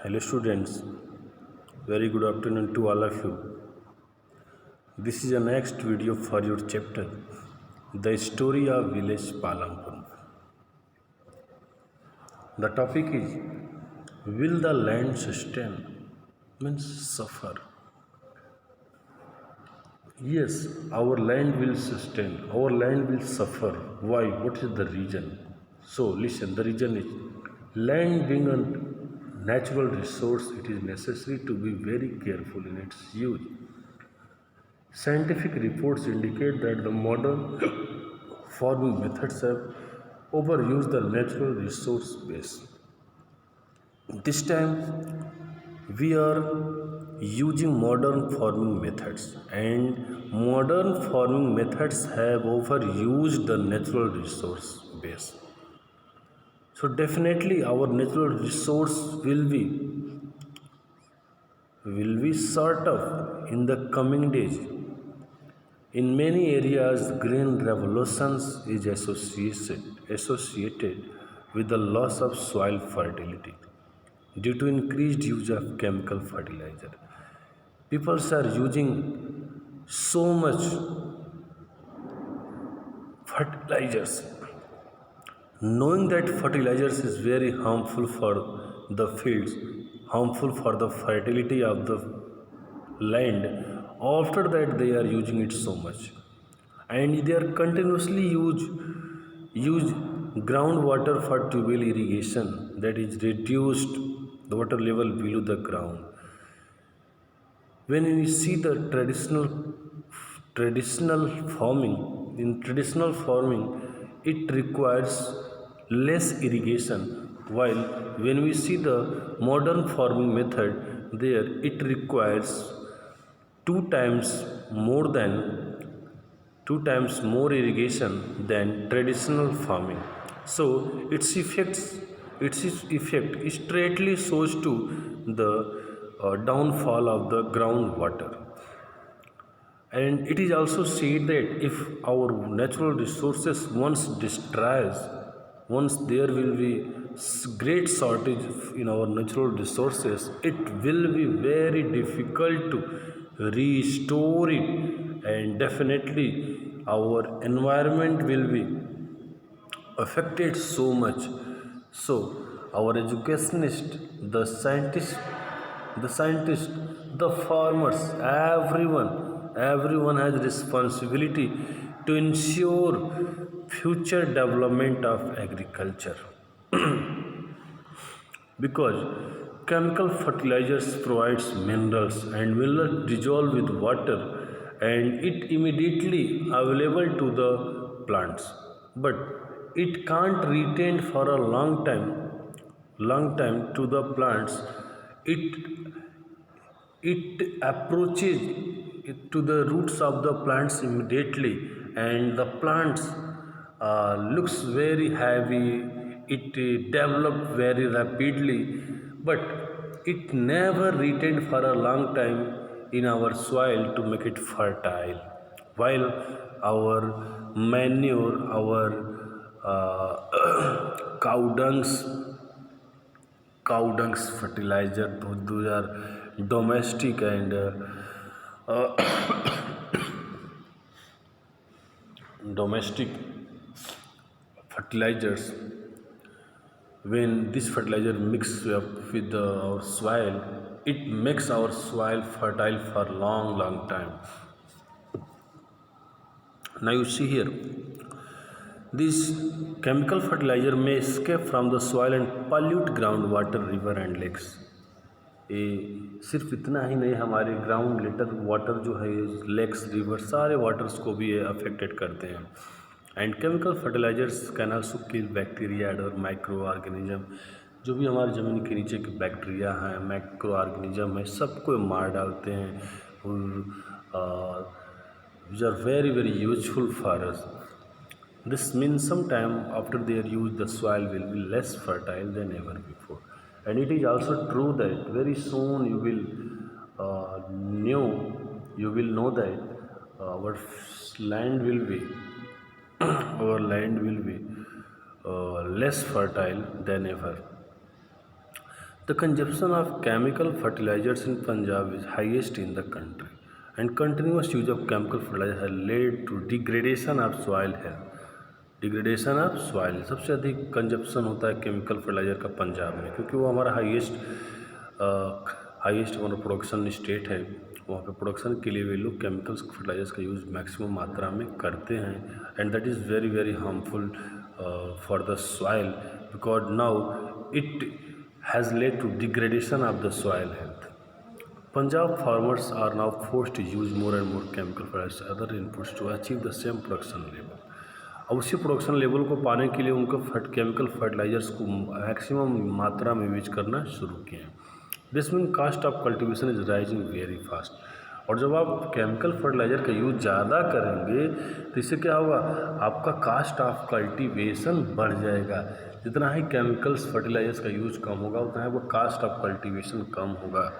Hello students, very good afternoon to all of you. This is the next video for your chapter, The Story of Village Palampur. The topic is, will the land sustain? Means suffer. Yes, our land will sustain, our land will suffer. Why? What is the reason? So listen, the reason is, land being a natural resource, it is necessary to be very careful in its use. Scientific reports indicate that the modern farming methods have overused the natural resource base. This time we are using modern farming methods, and modern farming methods have overused the natural resource base. So definitely our natural resource will be sort of in the coming days. In many areas, green revolutions is associated with the loss of soil fertility due to increased use of chemical fertilizer. People are using so much fertilizers, knowing that fertilizers is very harmful for the fields, harmful for the fertility of the land. After that, they are using it so much, and they are continuously use groundwater for tubal irrigation, that is reduced the water level below the ground. When we see the traditional farming, in traditional farming it requires less irrigation, while when we see the modern farming method, there it requires two times more than two times more irrigation than traditional farming. So its effect straightly shows to the downfall of the groundwater. And it is also said that if our natural resources once there will be great shortage in our natural resources, it will be very difficult to restore it, and definitely our environment will be affected so much. So our educationists, the scientists, the farmers, everyone has responsibility to ensure future development of agriculture, because chemical fertilizers provides minerals, and minerals dissolve with water and it immediately available to the plants, but it can't retain for a long time to the plants. It it approaches to the roots of the plants immediately, and the plants looks very heavy. It developed very rapidly, but it never retained for a long time in our soil to make it fertile, while our manure, our cow dungs fertilizer, those are domestic and domestic fertilizers. When this fertilizer mix up with our soil, it makes our soil fertile for long time. Now you see here, this chemical fertilizer may escape from the soil and pollute groundwater, river and lakes. ये सिर्फ इतना ही नहीं, हमारे ground letter water जो है, lakes, river, सारे waters को भी ये अफेक्टेड करते हैं. And chemical fertilisers can also kill bacteria और माइक्रो ऑर्गेनिज्म. जो भी हमारे ज़मीन के नीचे के बैक्टीरिया हैं, माइक्रो ऑर्गेनिज्म है, सबको मार डालते हैं. और which are very useful for us. This means sometime after their use, the soil will be less fertile than ever before. And it is also true that very soon you will know that our land will be our land will be less fertile than ever. The consumption of chemical fertilizers in Punjab is highest in the country, and continuous use of chemical fertilizer has led to degradation of soil health. Degradation of soil, सबसे अधिक consumption होता है chemical fertiliser का पंजाब में, क्योंकि वो हमारा highest हमारा प्रोडक्शन स्टेट है। वहाँ पे प्रोडक्शन के लिए वे लोग केमिकल्स फर्टिलाइजर्स का यूज़ मैक्सिमम मात्रा में करते हैं, and that is very very harmful for the soil, because now it has led to degradation of the soil health. Punjab farmers are now forced to use more and more chemical fertilizers and other inputs to achieve the same production level. अब उसी production level को पाने के लिए उनको chemical fertilisers को maximum मात्रा में यूज करना शुरू किए हैं। This mean cost of cultivation is rising very fast. और जब आप केमिकल फर्टिलाइज़र का यूज़ ज़्यादा करेंगे तो इससे क्या होगा, आपका कास्ट ऑफ कल्टीवेशन बढ़ जाएगा। जितना ही केमिकल्स फर्टिलाइजर्स का यूज़ कम होगा उतना ही वो कास्ट ऑफ कल्टीवेशन कम होगा।